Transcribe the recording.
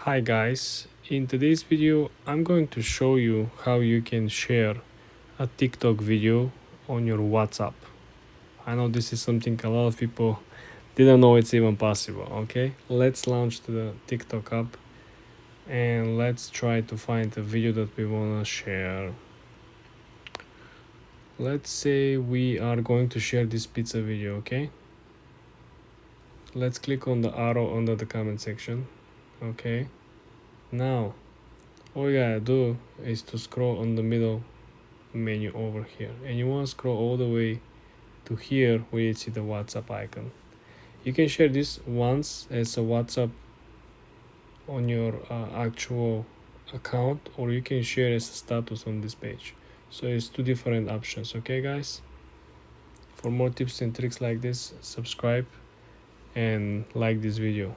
Hi guys, in today's video I'm going to show you how you can share a TikTok video on your WhatsApp. I know this is something a lot of people didn't know it's even possible. Okay, let's launch the TikTok app and let's try to find the video that we want to share. Let's say we are going to share this pizza video. Okay, let's click on the arrow under the comment section. Okay, now all you gotta do is to scroll on the middle menu over here, and you want to scroll all the way to here where you see the WhatsApp icon. You can share this once as a WhatsApp on your actual account, or you can share as a status on this page. So it's two different options. Okay guys, for more tips and tricks like this, subscribe and like this video.